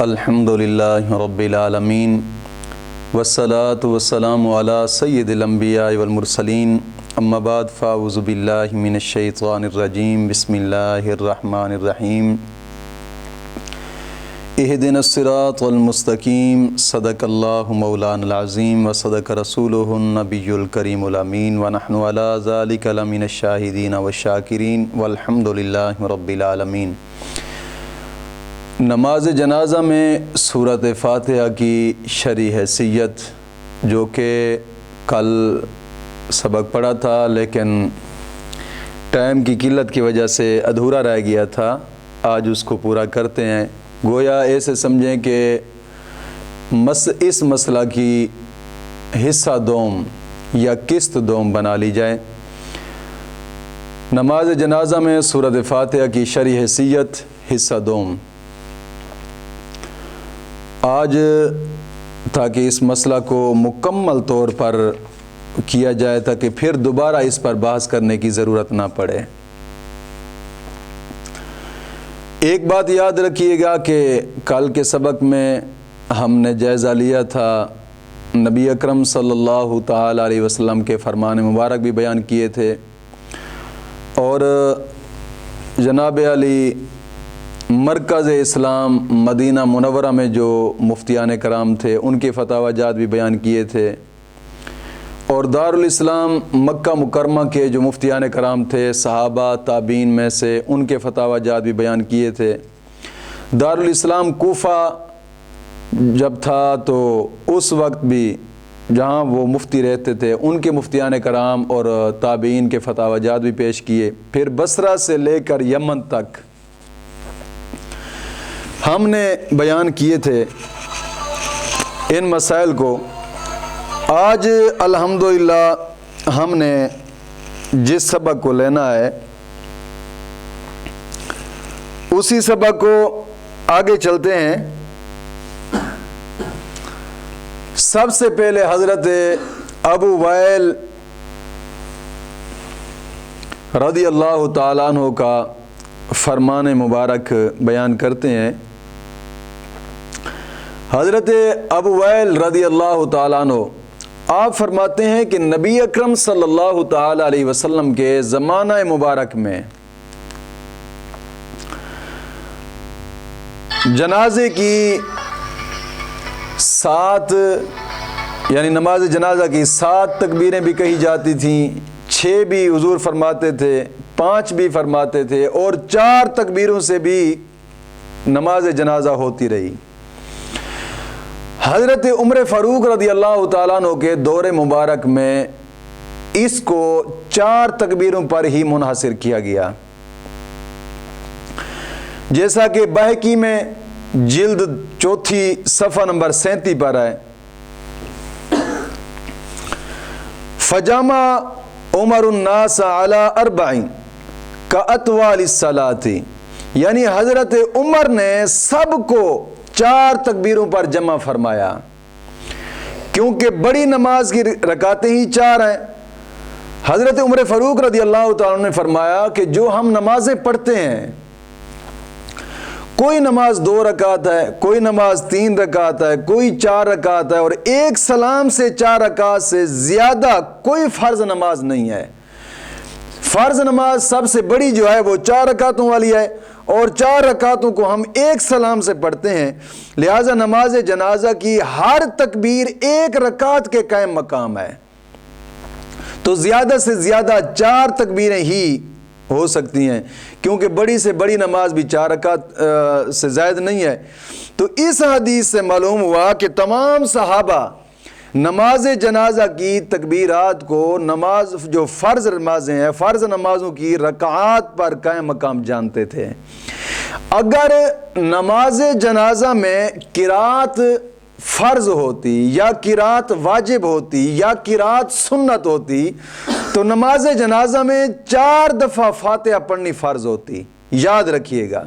الحمدللہ رب العالمین والصلاة والسلام علی سید الانبیاء والمرسلین اما بعد فاعوذ باللہ من الشیطان الرجیم بسم اللہ الرحمن الرحیم اہدنا الصراط المستقیم صدق اللہ مولانا العظیم وصدق رسولہ النبی الکریم الامین ونحن علی ذلک لمن الشاہدین والشاکرین والحمدللہ رب العالمین۔ نماز جنازہ میں سورۃ فاتحہ کی شرعی حیثیت جو کہ کل سبق پڑھا تھا لیکن ٹائم کی قلت کی وجہ سے ادھورا رہ گیا تھا، آج اس کو پورا کرتے ہیں۔ گویا ایسے سمجھیں کہ اس مسئلہ کی حصہ دوم یا قسط دوم بنا لی جائے۔ نماز جنازہ میں سورۃ فاتحہ کی شرعی حیثیت حصہ دوم۔ آج تاکہ اس مسئلہ کو مکمل طور پر کیا جائے تاکہ پھر دوبارہ اس پر بحث کرنے کی ضرورت نہ پڑے۔ ایک بات یاد رکھیے گا کہ کل کے سبق میں ہم نے جائزہ لیا تھا، نبی اکرم صلی اللہ تعالی علیہ وسلم کے فرمان مبارک بھی بیان کیے تھے، اور جناب علی مرکز اسلام مدینہ منورہ میں جو مفتیان کرام تھے ان کے فتاوی جات بھی بیان کیے تھے، اور دارالاسلام مکہ مکرمہ کے جو مفتیان کرام تھے صحابہ تابعین میں سے ان کے فتاوی جات بھی بیان کیے تھے۔ دارالاسلام کوفہ جب تھا تو اس وقت بھی جہاں وہ مفتی رہتے تھے ان کے مفتیان کرام اور تابعین کے فتاوی جات بھی پیش کیے۔ پھر بصرہ سے لے کر یمن تک ہم نے بیان کیے تھے ان مسائل کو۔ آج الحمدللہ ہم نے جس سبق کو لینا ہے اسی سبق کو آگے چلتے ہیں۔ سب سے پہلے حضرت ابو وائل رضی اللہ تعالیٰ عنہ کا فرمان مبارک بیان کرتے ہیں۔ حضرت ابو وائل رضی اللہ تعالیٰ عنہ آپ فرماتے ہیں کہ نبی اکرم صلی اللہ تعالیٰ علیہ وسلم کے زمانہ مبارک میں جنازے کی 7 یعنی نماز جنازہ کی 7 تکبیریں بھی کہی جاتی تھیں، 6 بھی حضور فرماتے تھے، 5 بھی فرماتے تھے، اور 4 تکبیروں سے بھی نماز جنازہ ہوتی رہی۔ حضرت عمر فاروق رضی اللہ تعالیٰ عنہ کے دور مبارک میں اس کو 4 تکبیروں پر ہی منحصر کیا گیا، جیسا کہ بہقی میں جلد 4 صفحہ نمبر 37 پر ہے۔ فجامع عمر الناس علی 4 کاطوال الصلاۃ، یعنی حضرت عمر نے سب کو 4 تکبیروں پر جمع فرمایا، کیونکہ بڑی نماز کی رکعتیں ہی 4 ہیں۔ حضرت عمر فاروق رضی اللہ تعالیٰ عنہ نے فرمایا کہ جو ہم نمازیں پڑھتے ہیں، کوئی نماز 2 رکعت ہے، کوئی نماز 3 رکعت ہے، کوئی 4 رکعت ہے، اور ایک سلام سے 4 رکعت سے زیادہ کوئی فرض نماز نہیں ہے۔ فرض نماز سب سے بڑی جو ہے وہ 4 رکعتوں والی ہے، اور 4 رکعتوں کو ہم ایک سلام سے پڑھتے ہیں، لہٰذا نماز جنازہ کی ہر تکبیر 1 رکعت کے قائم مقام ہے، تو زیادہ سے زیادہ 4 تکبیریں ہی ہو سکتی ہیں، کیونکہ بڑی سے بڑی نماز بھی 4 رکعت سے زائد نہیں ہے۔ تو اس حدیث سے معلوم ہوا کہ تمام صحابہ نماز جنازہ کی تکبیرات کو نماز جو فرض نمازیں ہیں، فرض نمازوں کی رکعات پر قائم مقام جانتے تھے۔ اگر نماز جنازہ میں قرات فرض ہوتی یا قرات واجب ہوتی یا قرات سنت ہوتی تو نماز جنازہ میں 4 دفعہ فاتحہ پڑھنی فرض ہوتی، یاد رکھیے گا،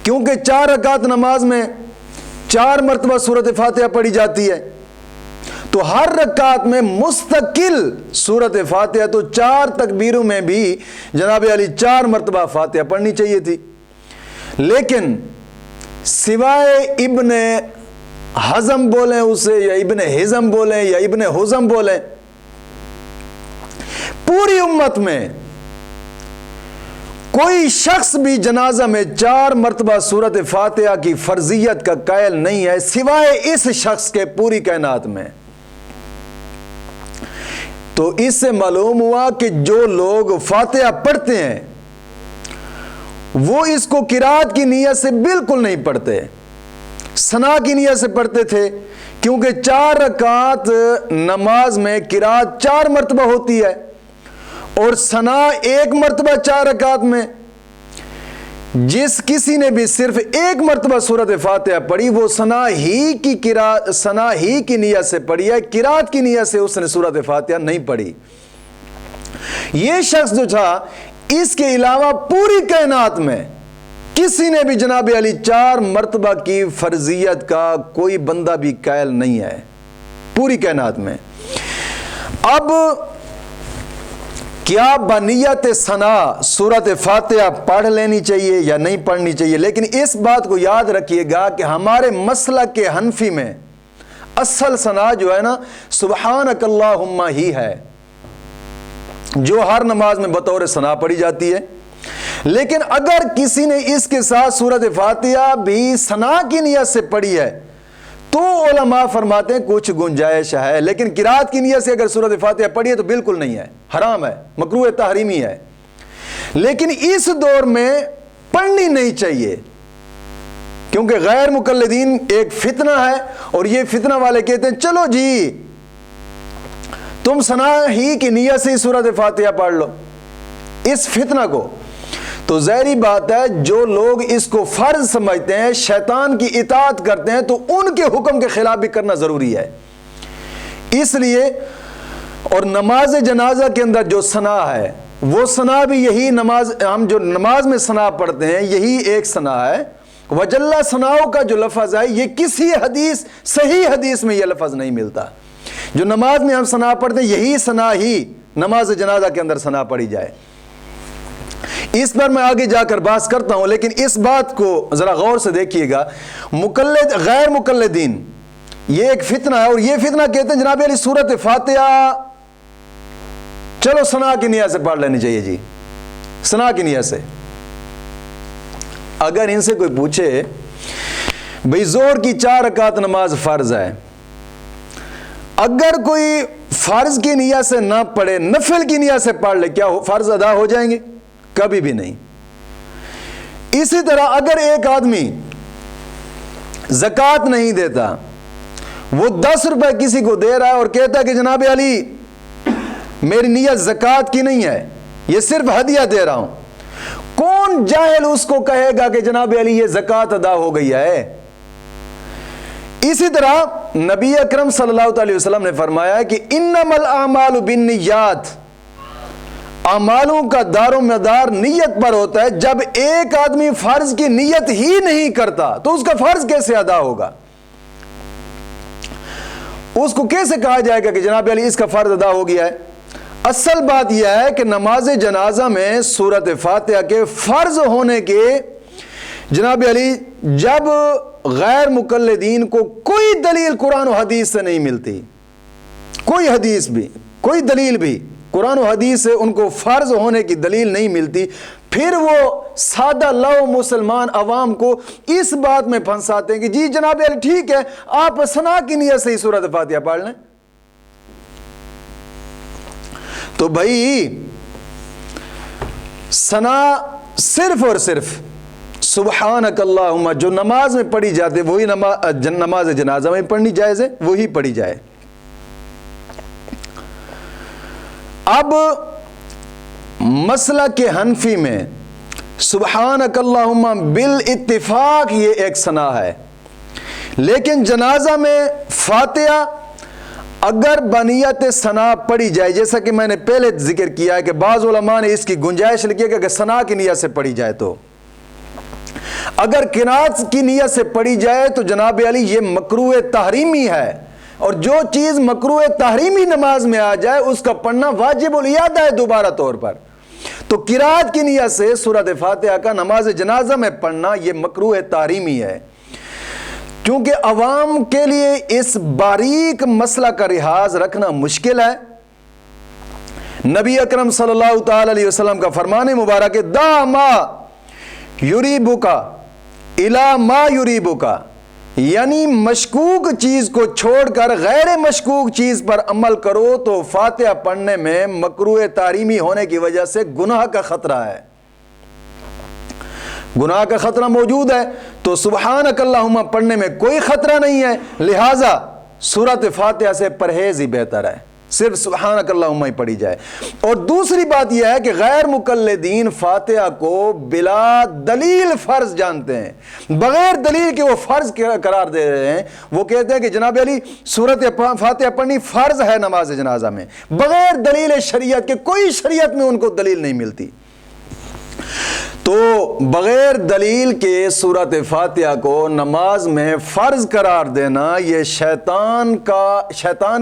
کیونکہ 4 رکعت نماز میں 4 مرتبہ سورۃ فاتحہ پڑھی جاتی ہے، تو ہر رکعت میں مستقل سورۃ فاتحہ، تو 4 تکبیروں میں بھی جناب علی 4 مرتبہ فاتحہ پڑھنی چاہیے تھی۔ لیکن سوائے ابن حزم بولیں اسے یا ابن حزم بولیں یا ابن حزم بولیں، پوری امت میں کوئی شخص بھی جنازہ میں 4 مرتبہ سورۃ فاتحہ کی فرضیت کا قائل نہیں ہے سوائے اس شخص کے پوری کائنات میں۔ تو اس سے معلوم ہوا کہ جو لوگ فاتحہ پڑھتے ہیں وہ اس کو قرات کی نیت سے بالکل نہیں پڑھتے، ثنا کی نیت سے پڑھتے تھے، کیونکہ 4 رکعت نماز میں قرات 4 مرتبہ ہوتی ہے اور ثنا 1 مرتبہ 4 رکعت میں۔ جس کسی نے بھی صرف 1 مرتبہ سورۃ فاتحہ پڑھی وہ ثنا ہی کی نیت سے پڑھی ہے، قرات کی نیت سے اس نے سورۃ فاتحہ نہیں پڑھی۔ یہ شخص جو تھا اس کے علاوہ پوری کائنات میں کسی نے بھی جناب علی 4 مرتبہ کی فرضیت کا کوئی بندہ بھی قائل نہیں ہے پوری کائنات میں۔ اب کیا بنیت ثنا سورۃ فاتحہ پڑھ لینی چاہیے یا نہیں پڑھنی چاہیے؟ لیکن اس بات کو یاد رکھیے گا کہ ہمارے مسلک کے حنفی میں اصل ثنا جو ہے نا سبحانک اللہم ہی ہے، جو ہر نماز میں بطور ثنا پڑھی جاتی ہے۔ لیکن اگر کسی نے اس کے ساتھ سورۃ فاتحہ بھی ثنا کی نیت سے پڑھی ہے تو علماء فرماتے ہیں کچھ گنجائش ہے، لیکن قرات کی نیت سے اگر سورۃ فاتحہ پڑھی ہے تو بالکل نہیں ہے، حرام ہے، مکروہ تحریمی ہے۔ لیکن اس دور میں پڑھنی نہیں چاہیے کیونکہ غیر مقلدین ایک فتنہ ہے، اور یہ فتنہ والے کہتے ہیں چلو جی تم ثنا ہی کی نیت سے ہی سورۃ فاتحہ پڑھ لو، اس فتنہ کو۔ تو ظاہری بات ہے جو لوگ اس کو فرض سمجھتے ہیں، شیطان کی اطاعت کرتے ہیں، تو ان کے حکم کے خلاف بھی کرنا ضروری ہے۔ اس لیے اور نماز جنازہ کے اندر جو ثنا ہے وہ ثنا بھی یہی نماز، ہم جو نماز میں ثنا پڑھتے ہیں یہی ایک ثنا ہے۔ وجل ثناؤ کا جو لفظ ہے یہ کسی حدیث صحیح حدیث میں یہ لفظ نہیں ملتا۔ جو نماز میں ہم ثنا پڑھتے ہیں یہی ثنا ہی نماز جنازہ کے اندر ثنا پڑھی جائے۔ اس پر میں آگے جا کر بات کرتا ہوں، لیکن اس بات کو ذرا غور سے دیکھیے گا۔ مقلد غیر مقلدین یہ ایک فتنہ ہے، اور یہ فتنہ کہتے ہیں جناب علی سورۃ فاتحہ چلو ثنا کی نیت سے پڑھ لینی چاہیے، جی ثنا کی نیت سے۔ اگر ان سے کوئی پوچھے بھئی ظہر کی 4 رکعت نماز فرض ہے، اگر کوئی فرض کی نیت سے نہ پڑھے نفل کی نیت سے پڑھ لے، کیا فرض ادا ہو جائیں گے؟ کبھی بھی نہیں۔ اسی طرح اگر ایک آدمی زکوٰۃ نہیں دیتا، وہ 10 روپے کسی کو دے رہا ہے اور کہتا ہے کہ جناب علی میری نیت زکوٰۃ کی نہیں ہے، یہ صرف ہدیہ دے رہا ہوں، کون جاہل اس کو کہے گا کہ جناب علی یہ زکوٰۃ ادا ہو گئی ہے؟ اسی طرح نبی اکرم صلی اللہ علیہ وسلم نے فرمایا کہ انما الاعمال بالنیات، اعمالوں کا دار و مدار نیت پر ہوتا ہے۔ جب ایک آدمی فرض کی نیت ہی نہیں کرتا تو اس کا فرض کیسے ادا ہوگا؟ اس کو کیسے کہا جائے گا کہ جناب علی اس کا فرض ادا ہو گیا ہے؟ اصل بات یہ ہے کہ نماز جنازہ میں سورۃ فاتحہ کے فرض ہونے کے جناب علی جب غیر مقلدین کو کوئی دلیل قرآن و حدیث سے نہیں ملتی، کوئی حدیث بھی کوئی دلیل بھی قرآن و حدیث سے ان کو فرض ہونے کی دلیل نہیں ملتی، پھر وہ سادہ لو مسلمان عوام کو اس بات میں پھنساتے ہیں کہ جی جناب علی ٹھیک ہے آپ ثنا کی نیت سے ہی سورۃ فاتحہ پڑھ لیں۔ تو بھائی ثنا صرف اور صرف سبحانک اللہم جو نماز میں پڑھی جاتی ہے وہی نماز جنازہ میں پڑھنی جائز ہے، وہی پڑھی جائے۔ اب مسئلہ کے حنفی میں سبحانک اللہم بالاتفاق یہ ایک ثنا ہے، لیکن جنازہ میں فاتحہ اگر بنیت ثنا پڑھی جائے، جیسا کہ میں نے پہلے ذکر کیا ہے کہ بعض علماء نے اس کی گنجائش لکھی ہے کہ ثنا کی نیت سے پڑھی جائے، تو اگر قرات کی نیت سے پڑھی جائے تو جناب علی یہ مکروہ تحریمی ہے، اور جو چیز مکروہ تحریمی نماز میں آ جائے اس کا پڑھنا واجب الاعادہ ہے دوبارہ طور پر۔ تو قرات کی نیت سے سورۃ فاتحہ کا نماز جنازہ میں پڑھنا یہ مکروہ تحریمی ہے، کیونکہ عوام کے لیے اس باریک مسئلہ کا لحاظ رکھنا مشکل ہے۔ نبی اکرم صلی اللہ تعالی علیہ وسلم کا فرمان مبارک ہے، دع ما یریبک الی ما یریبک، یعنی مشکوک چیز کو چھوڑ کر غیر مشکوک چیز پر عمل کرو تو فاتحہ پڑھنے میں مکروہ تحریمی ہونے کی وجہ سے گناہ کا خطرہ ہے، گناہ کا خطرہ موجود ہے۔ تو سبحانک اللہم پڑھنے میں کوئی خطرہ نہیں ہے، لہٰذا سورۃ فاتحہ سے پرہیز ہی بہتر ہے، صرف سبحانک اللہم ہی پڑھی جائے۔ اور دوسری بات یہ ہے کہ غیر مقلدین فاتحہ کو بلا دلیل فرض جانتے ہیں، بغیر دلیل کے وہ فرض قرار دے رہے ہیں۔ وہ کہتے ہیں کہ جناب علی سورۃ فاتحہ پڑھنی فرض ہے نماز جنازہ میں، بغیر دلیل شریعت کے، کوئی شریعت میں ان کو دلیل نہیں ملتی۔ تو بغیر دلیل کے سورۃ فاتحہ کو نماز میں فرض قرار دینا یہ شیطان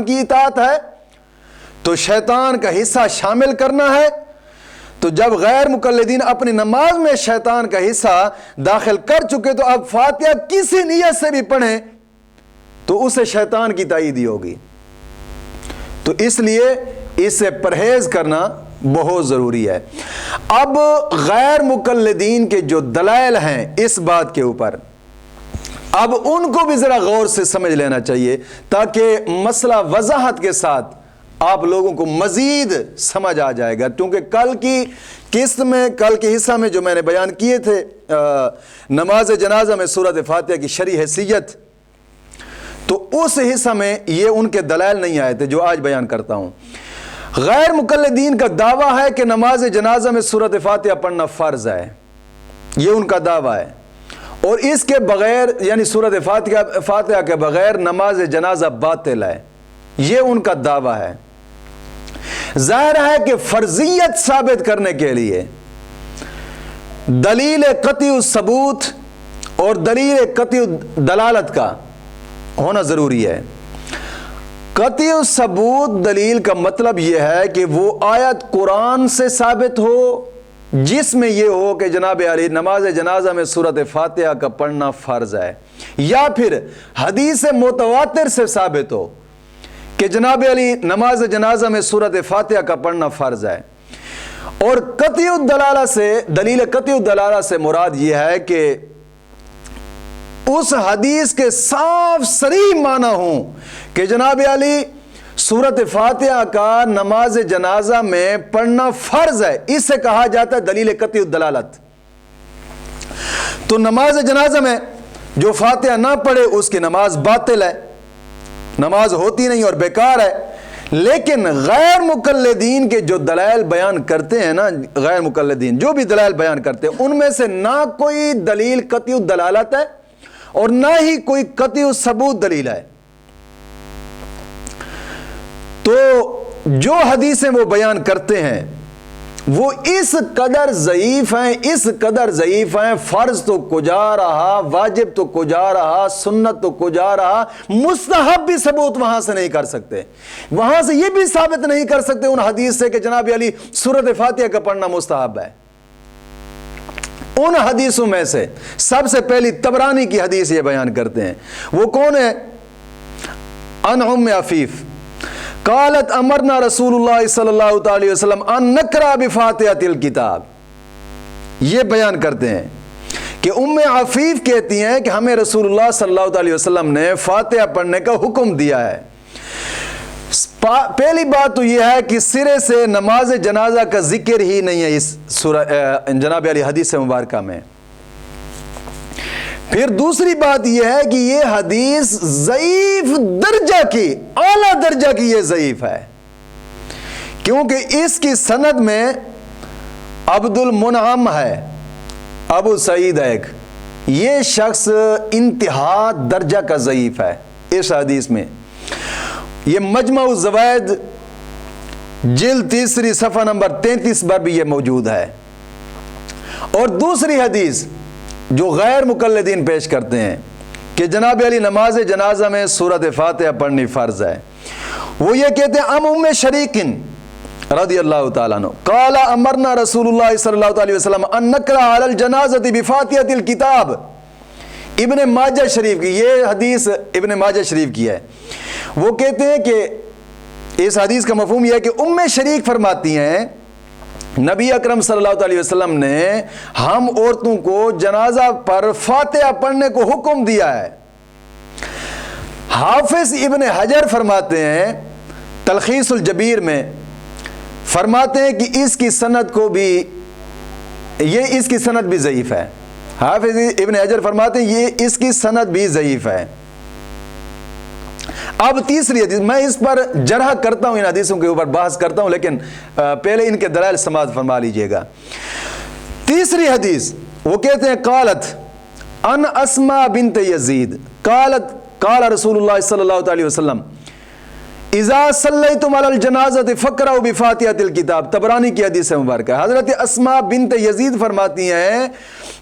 کی اطاعت ہے، تو شیطان کا حصہ شامل کرنا ہے۔ تو جب غیر مقلدین اپنی نماز میں شیطان کا حصہ داخل کر چکے تو اب فاتحہ کسی نیت سے بھی پڑھیں تو اسے شیطان کی تائیدی ہوگی، تو اس لیے اس سے پرہیز کرنا بہت ضروری ہے۔ اب غیر مقلدین کے جو دلائل ہیں اس بات کے اوپر، اب ان کو بھی ذرا غور سے سمجھ لینا چاہیے تاکہ مسئلہ وضاحت کے ساتھ آپ لوگوں کو مزید سمجھ آ جائے گا، کیونکہ کل کی قسط میں، کل کے حصہ میں جو میں نے بیان کیے تھے نماز جنازہ میں سورۃ فاتحہ کی شرعی حیثیت، تو اس حصہ میں یہ ان کے دلائل نہیں آئے تھے جو آج بیان کرتا ہوں۔ غیر مقلدین کا دعویٰ ہے کہ نماز جنازہ میں سورۃ فاتحہ پڑھنا فرض ہے، یہ ان کا دعویٰ ہے، اور اس کے بغیر یعنی سورۃ فاتحہ کے بغیر نماز جنازہ باطل ہے، یہ ان کا دعویٰ ہے۔ ظاہر ہے کہ فرضیت ثابت کرنے کے لیے دلیل قطعی الثبوت اور دلیل قطعی دلالت کا ہونا ضروری ہے۔ قطعی الثبوت دلیل کا مطلب یہ ہے کہ وہ آیت قرآن سے ثابت ہو جس میں یہ ہو کہ جناب علی نماز جنازہ میں سورۃ فاتحہ کا پڑھنا فرض ہے، یا پھر حدیث متواتر سے ثابت ہو کہ جناب علی نماز جنازہ میں سورۃ فاتحہ کا پڑھنا فرض ہے۔ اور قطعی الدلالہ سے، دلیل قطعی الدلالہ سے مراد یہ ہے کہ اس حدیث کے صاف صریح معنی ہوں کہ جناب علی سورۃ فاتحہ کا نماز جنازہ میں پڑھنا فرض ہے، اس سے کہا جاتا ہے دلیل قطعی الدلالت۔ تو نماز جنازہ میں جو فاتحہ نہ پڑھے اس کی نماز باطل ہے، نماز ہوتی نہیں اور بیکار ہے۔ لیکن غیر مقلدین کے جو دلائل بیان کرتے ہیں نا، غیر مقلدین جو بھی دلائل بیان کرتے ہیں ان میں سے نہ کوئی دلیل قطعی الدلالت ہے اور نہ ہی کوئی قطعی الثبوت دلیل ہے۔ تو جو حدیثیں وہ بیان کرتے ہیں وہ اس قدر ضعیف ہیں، اس قدر ضعیف ہیں، فرض تو کجا رہا، واجب تو کجا رہا، سنت تو کجا رہا، مستحب بھی ثبوت وہاں سے نہیں کر سکتے، وہاں سے یہ بھی ثابت نہیں کر سکتے ان حدیث سے کہ جناب علی سورۃ فاتحہ کا پڑھنا مستحب ہے۔ ان حدیثوں میں سے سب سے پہلی طبرانی کی حدیث یہ بیان کرتے ہیں، وہ کون ہے؟ عن ام عفیف قالت امرنا رسول اللہ صلی اللہ تعالی وسلم ان نقرأ بفاتحۃ الکتاب، یہ بیان کرتے ہیں کہ ام عفیف کہتی ہیں کہ ہمیں رسول اللہ صلی اللہ علیہ وسلم نے فاتحہ پڑھنے کا حکم دیا ہے۔ پہلی بات تو یہ ہے کہ سرے سے نماز جنازہ کا ذکر ہی نہیں ہے اس جناب علی حدیث مبارکہ میں۔ پھر دوسری بات یہ ہے کہ یہ حدیث ضعیف درجہ کی، اعلیٰ درجہ کی یہ ضعیف ہے، کیونکہ اس کی سند میں عبد المنعم ہے، ابو سعید ایک، یہ شخص انتہا درجہ کا ضعیف ہے اس حدیث میں۔ یہ مجمع الزوائد جلد 3 صفحہ نمبر 33 پر بھی یہ موجود ہے۔ اور دوسری حدیث جو غیر مقلدین پیش کرتے ہیں کہ جناب علی نماز جنازہ میں سورۃ فاتحہ پڑھنی فرض ہے، وہ یہ کہتے ہیں ام شریکن رضی اللہ تعالیٰ عنہ قال امرنا رسول اللہ صلی اللہ علیہ وسلم ان نقرأ علی الجنازۃ بفاتحۃ الکتاب. ابن ماجہ شریف کی یہ حدیث ابن ماجہ شریف کی ہے. وہ کہتے ہیں کہ اس حدیث کا مفہوم یہ ہے کہ ام شریک فرماتی ہیں نبی اکرم صلی اللہ علیہ وسلم نے ہم عورتوں کو جنازہ پر فاتحہ پڑھنے کو حکم دیا ہے. حافظ ابن حجر فرماتے ہیں تلخیص الجبیر میں، فرماتے ہیں کہ اس کی سند کو بھی اس کی سند بھی ضعیف ہے. حافظ ابن حجر فرماتے ہیں یہ اس کی سند بھی ضعیف ہے. اب تیسری حدیث، میں اس پر جرح کرتا ہوں، ان حدیثوں کے اوپر بحث کرتا ہوں، لیکن پہلے ان کے دلائل سماعت فرما لیجئے گا. تیسری حدیث وہ کہتے ہیں قالت ان اسماء بنت یزید قالت قال رسول اللہ صلی اللہ علیہ وسلم اذا صلیتم علی الجنازۃ فقرؤوا بفاتحۃ الکتاب. طبرانی کی حدیث مبارکہ. حضرت اسماء بنت یزید فرماتی ہیں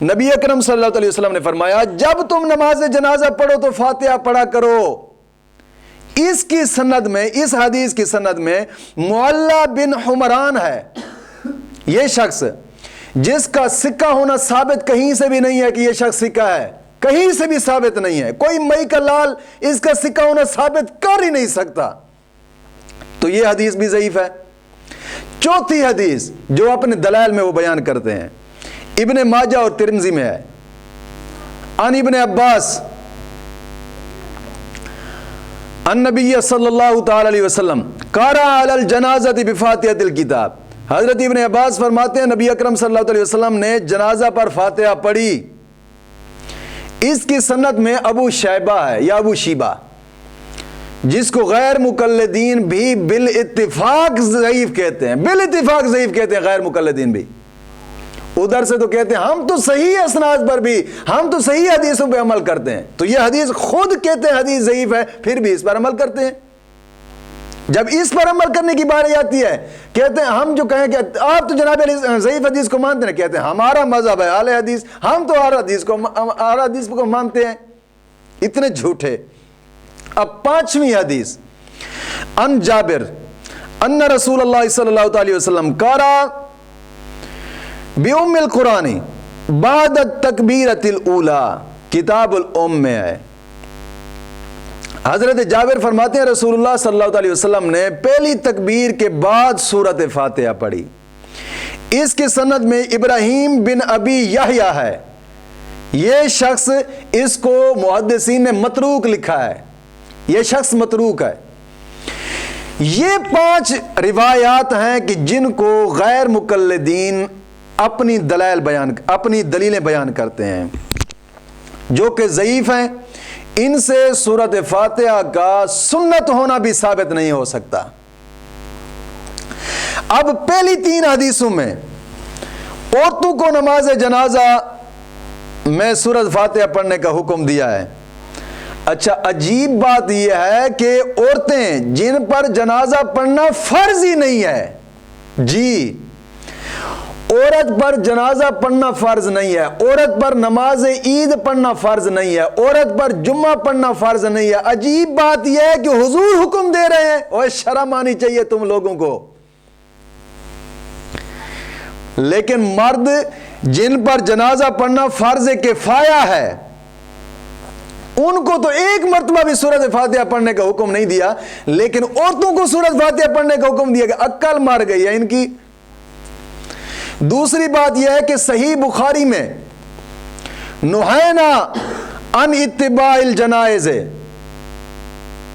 نبی اکرم صلی اللہ علیہ وسلم نے فرمایا جب تم نماز جنازہ پڑھو تو فاتحہ پڑھا کرو. اس کی سند میں، اس حدیث کی سند میں معلّہ بن حمران ہے. یہ شخص جس کا سکہ ہونا ثابت کہیں سے بھی نہیں ہے کہ یہ شخص سکہ ہے، کہیں سے بھی ثابت نہیں ہے. کوئی مئی کا لال اس کا سکہ ہونا ثابت کر ہی نہیں سکتا. تو یہ حدیث بھی ضعیف ہے. چوتھی حدیث جو اپنے دلائل میں وہ بیان کرتے ہیں ابن ماجہ اور ترمذی میں ہے. عن ابن عباس النبی صلی اللہ تعالی علیہ وسلم قرأ علی الجنازۃ بفاتحۃ الکتاب. حضرت ابن عباس فرماتے ہیں نبی اکرم صلی اللہ علیہ وسلم نے جنازہ پر فاتحہ پڑھی. اس کی سند میں ابو شیبہ ہے یا ابو شیبہ، جس کو غیر مقلدین بھی بالاتفاق ضعیف کہتے ہیں. بالاتفاق ضعیف کہتے ہیں غیر مقلدین بھی. ادھر سے تو کہتے ہیں ہم تو صحیح اسناد پر بھی، ہم تو صحیح حدیثوں پہ عمل کرتے ہیں. تو یہ حدیث خود کہتے ہیں حدیث ضعیف ہے، پھر بھی اس پر عمل کرتے ہیں. جب اس پر عمل کرنے کی باری آتی ہے کہتے ہیں ہم جو کہیں کہ آپ تو جناب ضعیف حدیث کو مانتے ہیں، کہتے ہیں ہمارا مذہب ہے اہل حدیث، ہم تو ہر حدیث کو مانتے ہیں. اتنے جھوٹے. اب پانچویں حدیث ان جابر ان رسول اللہ صلی اللہ علیہ وسلم قرأ بِأُمِّ القرآن بعد التکبیرۃ الاولیٰ. کتاب الام میں ہے. حضرت جابر فرماتے ہیں رسول اللہ صلی اللہ علیہ وسلم نے پہلی تکبیر کے بعد سورۃ فاتحہ پڑھی. اس کے سند میں ابراہیم بن ابی یحییٰ ہے. یہ شخص، اس کو محدثین نے متروک لکھا ہے، یہ شخص متروک ہے. یہ 5 روایات ہیں کہ جن کو غیر مقلدین اپنی دلیلیں بیان کرتے ہیں جو کہ ضعیف ہیں. ان سے سورۃ فاتحہ کا سنت ہونا بھی ثابت نہیں ہو سکتا. اب پہلی 3 حدیثوں میں عورتوں کو نماز جنازہ میں سورۃ فاتحہ پڑھنے کا حکم دیا ہے. اچھا، عجیب بات یہ ہے کہ عورتیں جن پر جنازہ پڑھنا فرض ہی نہیں ہے، جی عورت پر جنازہ پڑھنا فرض نہیں ہے، عورت پر نماز عید پڑھنا فرض نہیں ہے، عورت پر جمعہ پڑھنا فرض نہیں ہے. عجیب بات یہ ہے کہ حضور حکم دے رہے ہیں. اوہ شرم آنی چاہیے تم لوگوں کو. لیکن مرد جن پر جنازہ پڑھنا فرض کفایہ ہے ان کو تو ایک مرتبہ بھی سورۃ فاتحہ پڑھنے کا حکم نہیں دیا، لیکن عورتوں کو سورۃ فاتحہ پڑھنے کا حکم دیا. کہ عقل مار گئی ہے ان کی. دوسری بات یہ ہے کہ صحیح بخاری میں نہینا عن اتباع الجنائز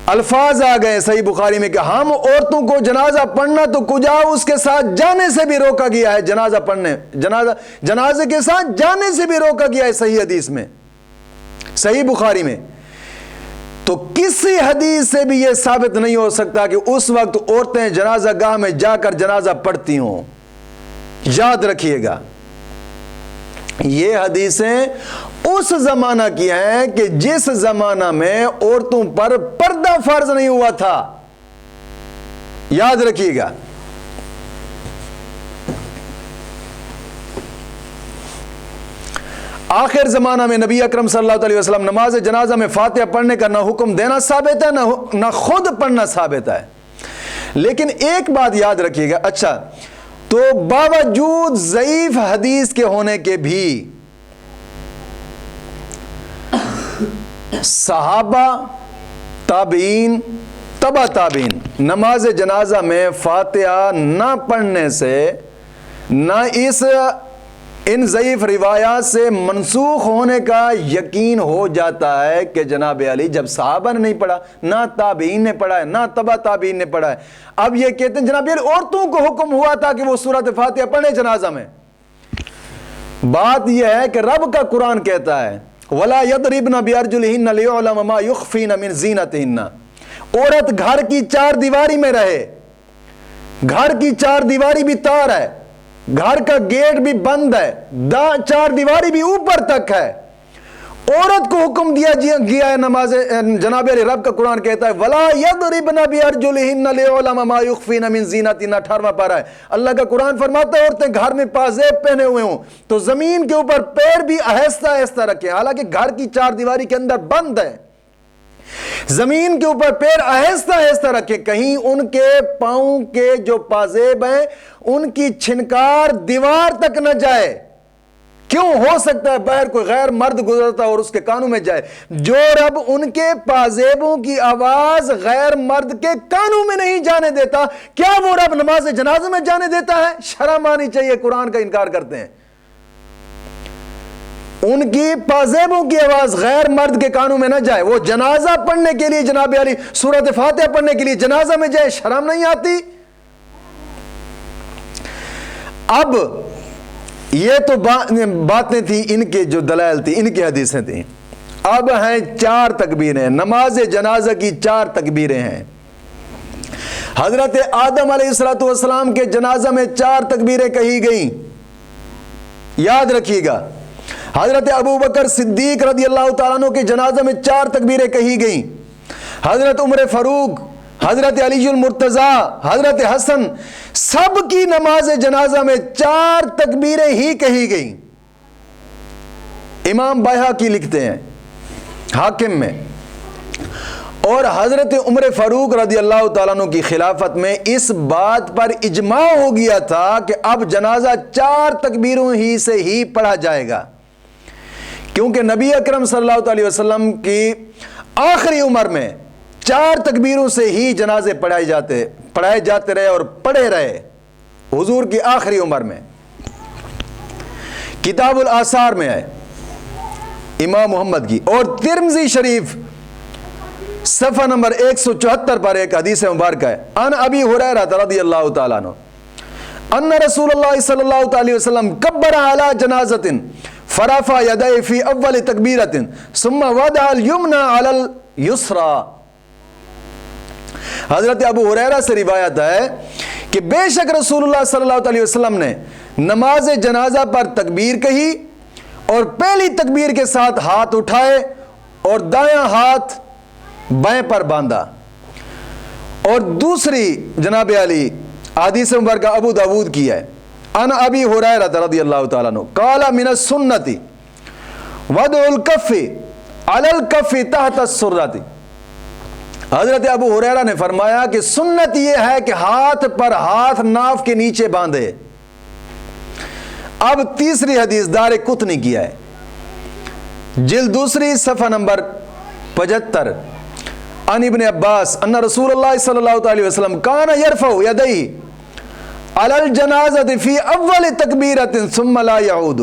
الفاظ آ گئے صحیح بخاری میں کہ ہم عورتوں کو جنازہ پڑھنا تو کجا اس کے ساتھ جانے سے بھی روکا گیا ہے. جنازے کے ساتھ جانے سے بھی روکا گیا ہے صحیح حدیث میں، صحیح بخاری میں. تو کسی حدیث سے بھی یہ ثابت نہیں ہو سکتا کہ اس وقت عورتیں جنازہ گاہ میں جا کر جنازہ پڑھتی ہوں. یاد رکھیے گا یہ حدیثیں اس زمانہ کی ہیں کہ جس زمانہ میں عورتوں پر پردہ فرض نہیں ہوا تھا. یاد رکھیے گا. آخر زمانہ میں نبی اکرم صلی اللہ علیہ وسلم نماز جنازہ میں فاتحہ پڑھنے کا نہ حکم دینا ثابت ہے نہ خود پڑھنا ثابت ہے. لیکن ایک بات یاد رکھیے گا، اچھا تو باوجود ضعیف حدیث کے ہونے کے بھی صحابہ، تابعین، تبع تابعین نماز جنازہ میں فاتحہ نہ پڑھنے سے نہ ان ضعیف روایات سے منسوخ ہونے کا یقین ہو جاتا ہے کہ جناب علی جب صحابہ نے نہیں پڑھا، نہ تابعین نے پڑھا ہے، نہ تبع تابعین نے پڑھا ہے، اب یہ کہتے ہیں جناب علی عورتوں کو حکم ہوا تھا کہ وہ سورۃ فاتحہ پڑھیں جنازہ میں۔ بات یہ ہے کہ رب کا قرآن کہتا ہے وَلَا يَضْرِبْنَ بِأَرْجُلِهِنَّ لِيُعْلَمَ مَا يُخْفِينَ مِنْ زِينَتِهِنَّ، عورت گھر کی چار دیواری میں رہے، گھر کی چار دیواری بھی تار ہے، گھر کا گیٹ بھی بند ہے، چار دیواری بھی اوپر تک ہے، عورت کو حکم دیا گیا ہے نماز جناب علی، رب کا قرآن کہتا ہے وَلَا يَضْرِبْنَ بِأَرْجُلِهِنَّ لِيُعْلَمَ مَا يُخْفِينَ مِنْ زِينَتِهِنَّ 18واں پارہ ہے۔ اللہ کا قرآن فرماتا ہے عورتیں گھر میں پازیب پہنے ہوئے ہوں تو زمین کے اوپر پیر بھی آہستہ آہستہ رکھیں، حالانکہ گھر کی چار دیواری کے اندر بند ہے، زمین کے اوپر پیر آہستہ آہستہ رکھیں، کہیں ان کے پاؤں کے جو پازیب ہیں ان کی چھنکار دیوار تک نہ جائے، کیوں ہو سکتا ہے باہر کوئی غیر مرد گزرتا اور اس کے کانوں میں جائے، جو رب ان کے پازیبوں کی آواز غیر مرد کے کانوں میں نہیں جانے دیتا، کیا وہ رب نماز جنازہ میں جانے دیتا ہے؟ شرم آنی چاہیے، قرآن کا انکار کرتے ہیں۔ ان کی پازیبوں کی آواز غیر مرد کے کانوں میں نہ جائے، وہ جنازہ پڑھنے کے لیے جناب علی سورۃ فاتحہ پڑھنے کے لیے جنازہ میں جائے، شرم نہیں آتی؟ اب یہ تو باتیں تھیں ان کے جو دلائل تھی، ان کی حدیثیں تھیں، اب ہیں چار تکبیریں، نماز جنازہ کی چار تکبیریں ہیں۔ حضرت آدم علیہ السلام کے جنازہ میں چار تکبیریں کہی گئیں، یاد رکھیے گا۔ حضرت ابوبکر صدیق رضی اللہ تعالیٰ عنہ کے جنازہ میں چار تکبیریں کہی گئیں، حضرت عمر فاروق، حضرت علی المرتضیٰ، حضرت حسن، سب کی نماز جنازہ میں چار تکبیریں ہی کہی گئیں۔ امام بیہقی لکھتے ہیں حاکم میں، اور حضرت عمر فاروق رضی اللہ تعالیٰ عنہ کی خلافت میں اس بات پر اجماع ہو گیا تھا کہ اب جنازہ چار تکبیروں ہی سے ہی پڑھا جائے گا، کیونکہ نبی اکرم صلی اللہ علیہ وسلم کی آخری عمر میں چار تکبیروں سے ہی جنازے پڑھائے جاتے رہے اور پڑھے رہے حضور کی آخری عمر میں۔ کتاب الآثار میں ہے امام محمد کی، اور ترمذی شریف صفحہ نمبر 174 پر ایک حدیث مبارکہ ہے، ان ابی ہریرہ رضی اللہ تعالیٰ عنہ ان رسول اللہ صلی اللہ علیہ وسلم کبر علی جنازۃ فرفع یدیہ فی اول تکبیرۃ ثم وضع الیمنی علی الیسری۔ حضرت ابو ہریرہ سے روایت ہے کہ بے شک رسول اللہ صلی اللہ علیہ وسلم نے نماز جنازہ پر تکبیر کہی اور پہلی تکبیر کے ساتھ ہاتھ اٹھائے اور دایاں ہاتھ بائیں پر باندھا، اور دوسری جناب علی حدیث مبارکہ ابو داود کی ہے، ان ابی ہریرہ رضی اللہ تعالیٰ عنہ قال من السنۃ وضع الکف علی الکف تحت السرۃ۔ حضرت ابو ہریرہ نے فرمایا کہ سنت یہ ہے کہ ہاتھ پر ہاتھ ناف کے نیچے باندھے۔ اب تیسری حدیث دار قطنی کی ہے، جلد دوسری صفحہ نمبر 75، ان ابن عباس ان رسول اللہ صلی اللہ علیہ وسلم کان یرفع یدیہ علی الجنازۃ فی اول تکبیرۃ ثم لا یعود۔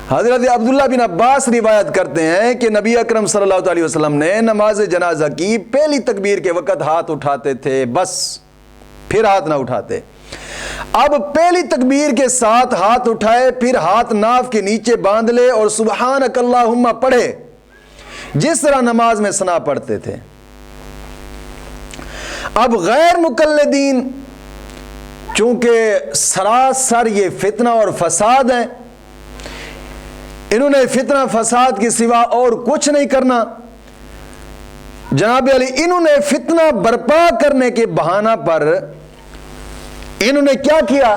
حضرت عبداللہ بن عباس روایت کرتے ہیں کہ نبی اکرم صلی اللہ علیہ وسلم نے نماز جنازہ کی پہلی تکبیر کے وقت ہاتھ اٹھاتے تھے بس، پھر ہاتھ نہ اٹھاتے۔ اب پہلی تکبیر کے ساتھ ہاتھ اٹھائے، پھر ہاتھ ناف کے نیچے باندھ لے اور سبحانک اللہم پڑھے، جس طرح نماز میں ثنا پڑھتے تھے۔ اب غیر مقلدین چونکہ سراسر یہ فتنہ اور فساد ہے، انہوں نے فتنہ فساد کے سوا اور کچھ نہیں کرنا، جناب علی انہوں نے فتنہ برپا کرنے کے بہانہ پر انہوں نے کیا کیا،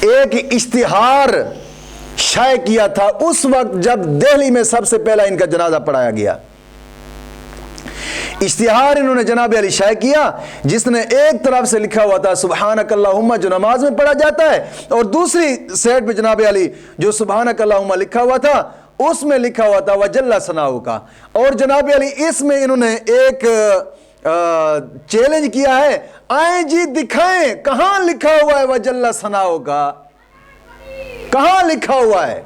ایک اشتہار شائع کیا تھا اس وقت جب دہلی میں سب سے پہلا ان کا جنازہ پڑھایا گیا۔ اشتہار انہوں نے جناب علی شائع کیا، جس نے ایک طرف سے لکھا ہوا تھا سبحانک اللہم جو نماز میں پڑھا جاتا ہے، اور دوسری سیٹ پہ جناب علی جو سبحانک اللہم لکھا ہوا تھا اس میں لکھا ہوا تھا وجل ثناؤ کا. اور جناب علی اس میں انہوں نے ایک چیلنج کیا ہے، آئیں جی دکھائیں کہاں لکھا ہوا ہے وجل ثناؤ کا، کہاں لکھا ہوا ہے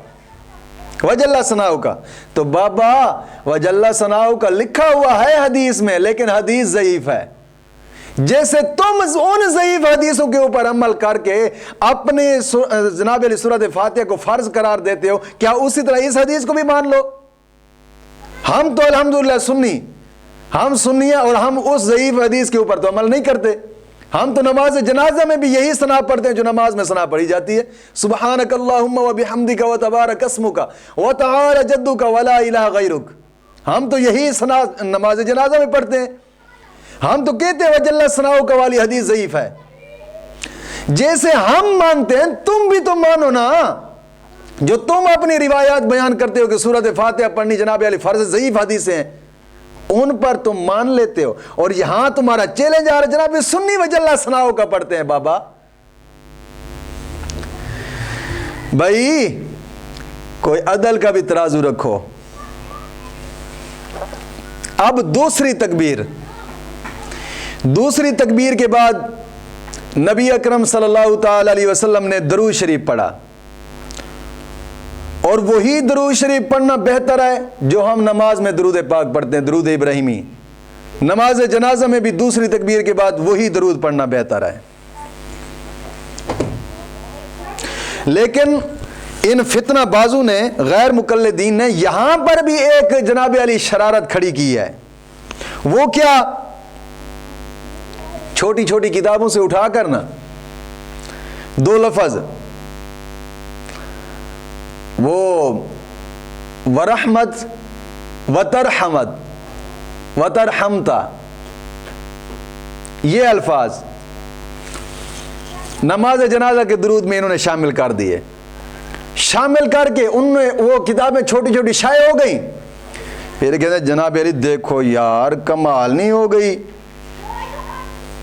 وجل ثناؤ کا. تو بابا وجل ثناؤ کا لکھا ہوا ہے حدیث میں، لیکن حدیث ضعیف ہے. جیسے تم ان ضعیف حدیثوں کے اوپر عمل کر کے اپنے جناب علی سورۃ فاتحہ کو فرض قرار دیتے ہو، کیا اسی طرح اس حدیث کو بھی مان لو؟ ہم تو الحمدللہ سنی، ہم سنی ہیں، اور ہم اس ضعیف حدیث کے اوپر تو عمل نہیں کرتے. ہم تو نماز جنازہ میں بھی یہی ثنا پڑھتے ہیں جو نماز میں ثنا پڑھی جاتی ہے، سبحانک اللہم و بحمدک و تبارک اسمک و تعالی جدک ولا الہ غیرک. ہم تو یہی ثنا نماز جنازہ میں پڑھتے ہیں. ہم تو کہتے ہیں وجل ثناؤ کا والی حدیث ضعیف ہے. جیسے ہم مانتے ہیں تم بھی تو مانو نا. جو تم اپنی روایات بیان کرتے ہو کہ سورۃ فاتحہ پڑھنی جناب علی فرض، ضعیف حدیثیں ہیں، ان پر تم مان لیتے ہو، اور یہاں تمہارا چیلنج آ رہا ہے جناب سنی وجل ثناؤ کا پڑھتے ہیں. بابا بھائی کوئی عدل کا بھی ترازو رکھو. اب دوسری تکبیر کے بعد نبی اکرم صلی اللہ تعالی علیہ وسلم نے درود شریف پڑھا، اور وہی درود شریف پڑھنا بہتر ہے جو ہم نماز میں درود پاک پڑھتے ہیں، درود ابراہیمی. نماز جنازہ میں بھی دوسری تکبیر کے بعد وہی درود پڑھنا بہتر ہے. لیکن ان فتنہ بازو نے، غیر مقلدین نے یہاں پر بھی ایک جناب علی شرارت کھڑی کی ہے. وہ کیا؟ چھوٹی چھوٹی کتابوں سے اٹھا کر نا دو لفظ، وہ ورحمت وترحمت وترحمتا، یہ الفاظ نماز جنازہ کے درود میں انہوں نے شامل کر دیے. شامل کر کے ان میں وہ کتابیں چھوٹی چھوٹی شائع ہو گئیں. پھر کہتے ہیں جناب علی دیکھو یار کمال نہیں ہو گئی،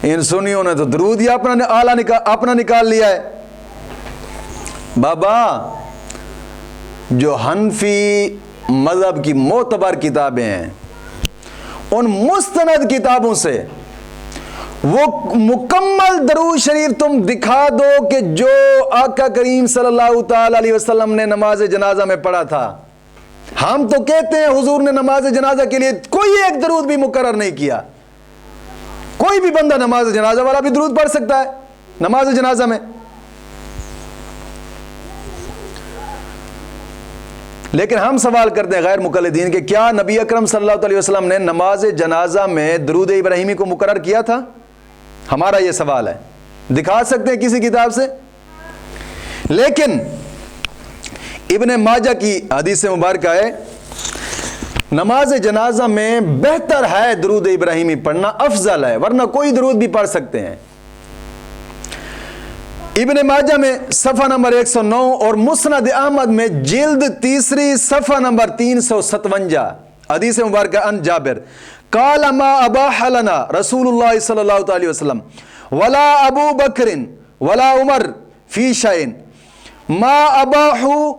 ان سنیوں نے تو درود ہی اپنا نکال لیا ہے. بابا جو حنفی مذہب کی معتبر کتابیں ہیں، ان مستند کتابوں سے وہ مکمل درود شریف تم دکھا دو کہ جو آقا کریم صلی اللہ تعالی علیہ وسلم نے نماز جنازہ میں پڑھا تھا. ہم تو کہتے ہیں حضور نے نماز جنازہ کے لیے کوئی ایک درود بھی مقرر نہیں کیا. کوئی بھی بندہ نماز جنازہ والا بھی درود پڑھ سکتا ہے نماز جنازہ میں. لیکن ہم سوال کرتے ہیں غیر مقلدین کہ کیا نبی اکرم صلی اللہ علیہ وسلم نے نماز جنازہ میں درود ابراہیمی کو مقرر کیا تھا؟ ہمارا یہ سوال ہے. دکھا سکتے ہیں کسی کتاب سے؟ لیکن ابن ماجہ کی حدیث مبارکہ ہے نماز جنازہ میں بہتر ہے درود ابراہیمی پڑھنا، افضل ہے، ورنہ کوئی درود بھی پڑھ سکتے ہیں. ابن ماجہ میں صفحہ نمبر 109 اور مسند احمد میں جلد 3 صفحہ نمبر 357 حدیث مبارکہ ان جابر قال ما اباح لنا رسول اللہ صلی اللہ علیہ وسلم ولا ابو بکر ولا عمر فی شیء ما اباحوا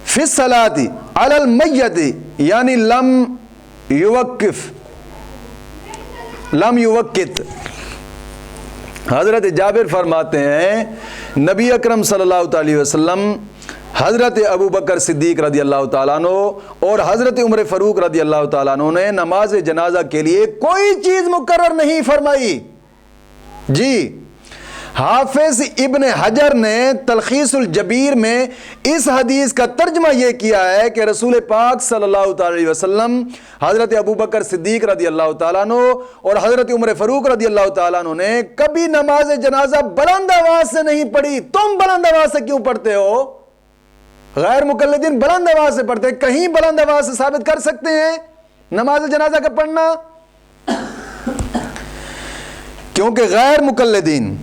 فی الصلاۃ علی المیت یعنی لم یوقت. حضرت جابر فرماتے ہیں نبی اکرم صلی اللہ علیہ وسلم، حضرت ابو بکر صدیق رضی اللہ تعالیٰ عنہ اور حضرت عمر فاروق رضی اللہ تعالیٰ عنہ نے نماز جنازہ کے لیے کوئی چیز مقرر نہیں فرمائی. جی حافظ ابن حجر نے تلخیص الجبیر میں اس حدیث کا ترجمہ یہ کیا ہے کہ رسول پاک صلی اللہ علیہ وسلم حضرت ابو بکر صدیق رضی اللہ تعالیٰ عنہ اور حضرت عمر فاروق رضی اللہ تعالیٰ عنہ نے کبھی نماز جنازہ بلند آواز سے نہیں پڑھی. تم بلند آواز سے کیوں پڑھتے ہو؟ غیر مقلدین بلند آواز سے پڑھتے ہیں. کہیں بلند آواز سے ثابت کر سکتے ہیں نماز جنازہ کا پڑھنا؟ کیونکہ غیر مقلدین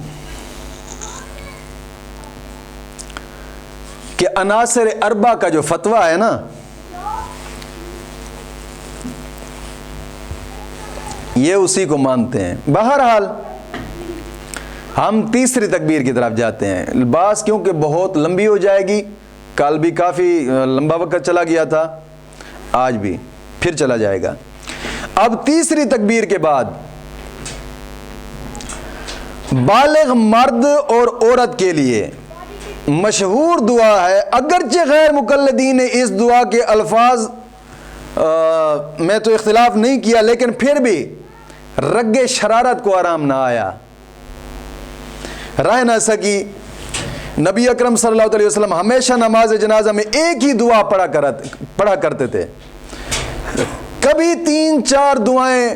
کہ عناصر اربع کا جو فتویٰ ہے نا، یہ اسی کو مانتے ہیں۔ بہرحال ہم تیسری تکبیر کی طرف جاتے ہیں، بات کیونکہ بہت لمبی ہو جائے گی، کل بھی کافی لمبا وقت چلا گیا تھا، آج بھی پھر چلا جائے گا۔ اب تیسری تکبیر کے بعد بالغ مرد اور عورت کے لیے مشہور دعا ہے، اگرچہ غیر مقلدین نے اس دعا کے الفاظ میں تو اختلاف نہیں کیا، لیکن پھر بھی رگ شرارت کو آرام نہ آیا، رہ نہ سکی۔ نبی اکرم صلی اللہ علیہ وسلم ہمیشہ نماز جنازہ میں ایک ہی دعا پڑھا کرتے تھے، کبھی 3-4 دعائیں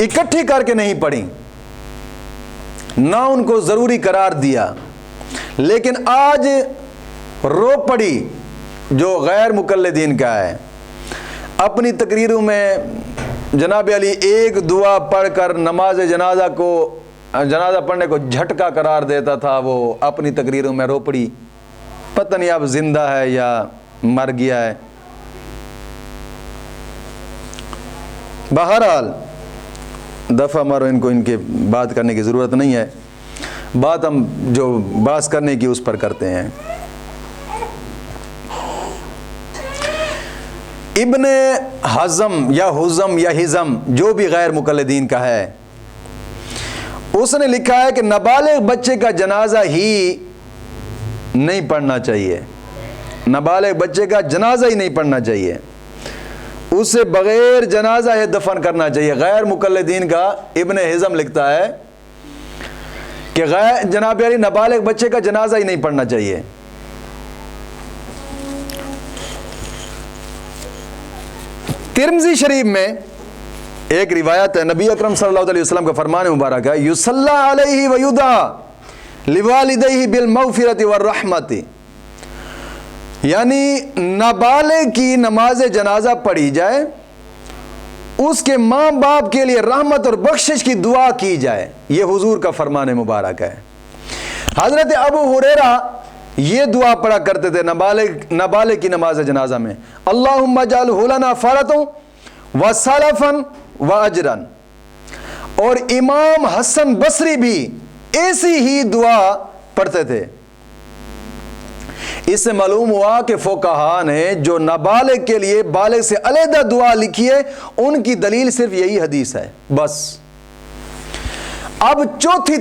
اکٹھی کر کے نہیں پڑھی، نہ ان کو ضروری قرار دیا۔ لیکن آج رو پڑی جو غیر مقلدین کا ہے، اپنی تقریروں میں جناب علی ایک دعا پڑھ کر نماز جنازہ پڑھنے کو جھٹکا قرار دیتا تھا، وہ اپنی تقریروں میں رو پڑی، پتہ نہیں اب زندہ ہے یا مر گیا ہے۔ بہرحال دفعہ مارو، ان کے بات کرنے کی ضرورت نہیں ہے، بات ہم جو باس کرنے کی اس پر کرتے ہیں۔ ابن حزم یا حزم جو بھی غیر مقلدین کا ہے، اس نے لکھا ہے کہ نابالغ بچے کا جنازہ ہی نہیں پڑھنا چاہیے، نابالغ بچے کا جنازہ ہی نہیں پڑھنا چاہیے، اسے بغیر جنازہ ہے دفن کرنا چاہیے۔ غیر مقلدین کا ابن حزم لکھتا ہے کہ جناب علی نابالغ بچے کا جنازہ ہی نہیں پڑھنا چاہیے۔ ترمذی شریف میں ایک روایت ہے، نبی اکرم صلی اللہ علیہ وسلم کا فرمان مبارک ہے، یصلی علیہ ویدعا لوالدیہ بالمغفرۃ والرحمۃ، یعنی نابالغ کی نماز جنازہ پڑھی جائے، اس کے ماں باپ کے لیے رحمت اور بخشش کی دعا کی جائے، یہ حضور کا فرمان مبارک ہے۔ حضرت ابو ہریرہ یہ دعا پڑھا کرتے تھے نابالغ کی نماز جنازہ میں، اللہم اجعلہ لنا فرۃ وسلفا واجرا، اور امام حسن بصری بھی ایسی ہی دعا پڑھتے تھے۔ اس سے معلوم ہوا کہ فقہا نے جو نابالغ کے لیے بالغ سے علیحدہ دعا لکھی ہے، ان کی دلیل صرف یہی حدیث ہے بس۔ اب چوتھی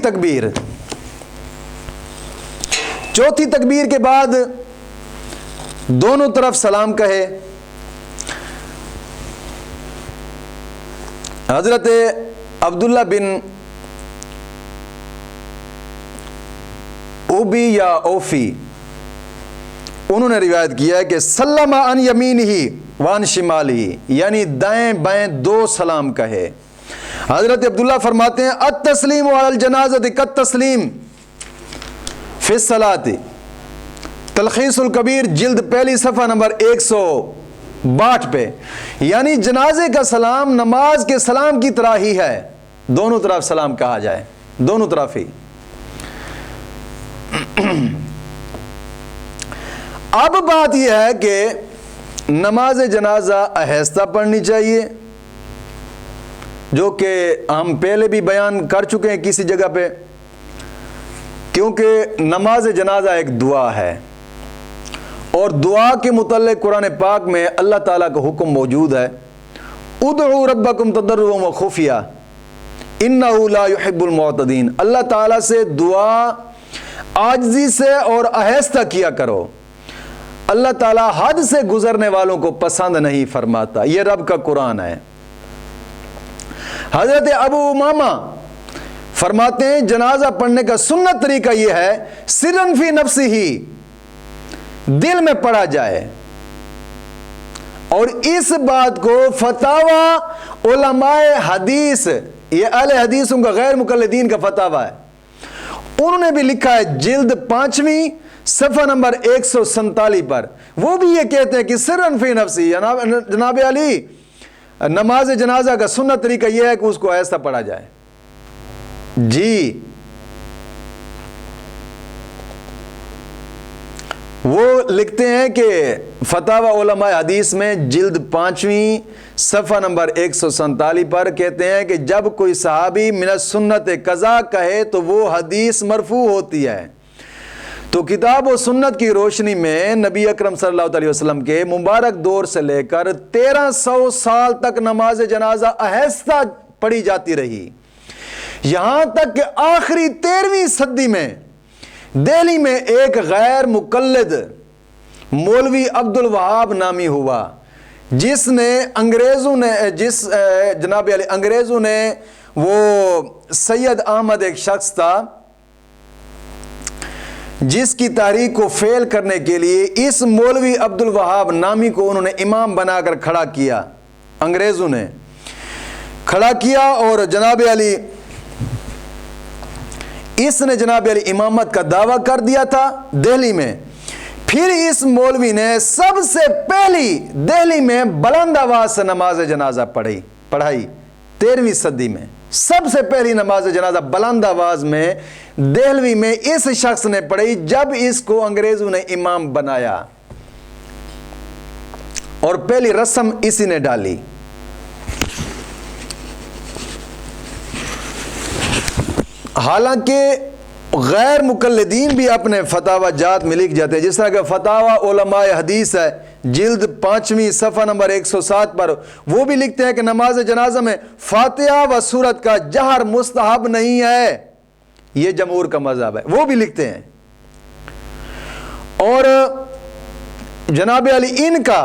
تکبیر کے بعد دونوں طرف سلام کہے۔ حضرت عبداللہ بن اوبی یا اوفی انہوں نے روایت کیا ہے کہ سلم عن یمینہ وعن شمالہ، یعنی دائیں بائیں دو سلام کہے۔ حضرت عبداللہ فرماتے ہیں التسلیم علی الجنازۃ کالتسلیم فی الصلاۃ، تلخیص الکبیر جلد پہلی صفحہ نمبر 162 پہ، یعنی جنازے کا سلام نماز کے سلام کی طرح ہی ہے، دونوں طرف سلام کہا جائے، دونوں طرف ہی۔ اب بات یہ ہے کہ نماز جنازہ آہستہ پڑھنی چاہیے، جو کہ ہم پہلے بھی بیان کر چکے ہیں کسی جگہ پہ، کیونکہ نماز جنازہ ایک دعا ہے، اور دعا کے متعلق قرآن پاک میں اللہ تعالیٰ کا حکم موجود ہے، ادعوا ربکم تضرعا وخفیا انہ لا یحب المعتدین، اللہ تعالیٰ سے دعا عاجزی سے اور آہستہ کیا کرو، اللہ تعالیٰ حد سے گزرنے والوں کو پسند نہیں فرماتا، یہ رب کا قرآن ہے۔ حضرت ابو امامہ فرماتے ہیں جنازہ پڑھنے کا سنت طریقہ یہ ہے سرن فی نفسہ، دل میں پڑھا جائے، اور اس بات کو فتاوی علماء حدیث، یہ اہل حدیثوں کا غیر مقلدین کا فتاوی ہے، انہوں نے بھی لکھا ہے جلد 5ویں صفحہ نمبر 147 پر، وہ بھی یہ کہتے ہیں کہ سرن فی نفسی، جناب علی نماز جنازہ کا سنت طریقہ یہ ہے کہ اس کو ایسا پڑھا جائے۔ جی وہ لکھتے ہیں کہ فتاوی علماء حدیث میں جلد 5ویں صفحہ نمبر 147 پر کہتے ہیں کہ جب کوئی صحابی من السنت قضا کہے تو وہ حدیث مرفوع ہوتی ہے۔ تو کتاب و سنت کی روشنی میں نبی اکرم صلی اللہ علیہ وسلم کے مبارک دور سے لے کر 1300 سال تک نماز جنازہ آہستہ پڑھی جاتی رہی، یہاں تک کہ آخری 13ویں صدی میں دہلی میں ایک غیر مقلد مولوی عبد الوہاب نامی ہوا، جس نے انگریزوں نے وہ سید احمد ایک شخص تھا جس کی تحریک کو فیل کرنے کے لیے اس مولوی عبد الوہاب نامی کو انہوں نے امام بنا کر کھڑا کیا، انگریزوں نے کھڑا کیا، اور جناب علی اس نے جناب علی امامت کا دعویٰ کر دیا تھا دہلی میں۔ پھر اس مولوی نے سب سے پہلی دہلی میں بلند آواز سے نماز جنازہ پڑھائی 13ویں صدی میں، سب سے پہلی نماز جنازہ بلند آواز میں دہلوی میں اس شخص نے پڑھی جب اس کو انگریزوں نے امام بنایا، اور پہلی رسم اسی نے ڈالی۔ حالانکہ غیر مقلدین بھی اپنے فتاوی جات میں لکھ جاتے ہیں، جس طرح کہ فتاوی علماء حدیث ہے جلد 5ویں صفحہ نمبر 107 پر، وہ بھی لکھتے ہیں کہ نماز جنازہ میں فاتحہ و سورت کا جہر مستحب نہیں ہے، یہ جمہور کا مذہب ہے، وہ بھی لکھتے ہیں۔ اور جناب علی ان کا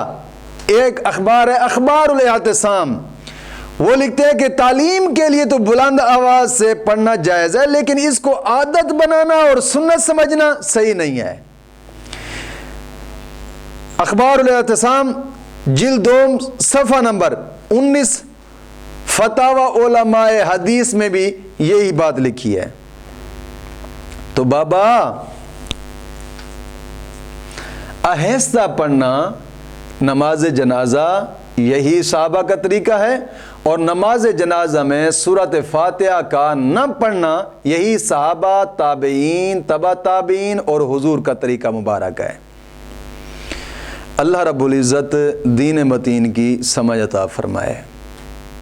ایک اخبار ہے اخبار الاعتصام، وہ لکھتے ہیں کہ تعلیم کے لیے تو بلند آواز سے پڑھنا جائز ہے، لیکن اس کو عادت بنانا اور سنت سمجھنا صحیح نہیں ہے۔ اخبار الاعتصام جلد 2 صفحہ نمبر 19 فتاوی علماء حدیث میں بھی یہی بات لکھی ہے۔ تو بابا آہستہ پڑھنا نماز جنازہ یہی صحابہ کا طریقہ ہے، اور نماز جنازہ میں سورۃ فاتحہ کا نہ پڑھنا یہی صحابہ، تابعین، تبع تابعین اور حضور کا طریقہ مبارک ہے۔ اللہ رب العزت دین متین کی سمجھ عطا فرمائے۔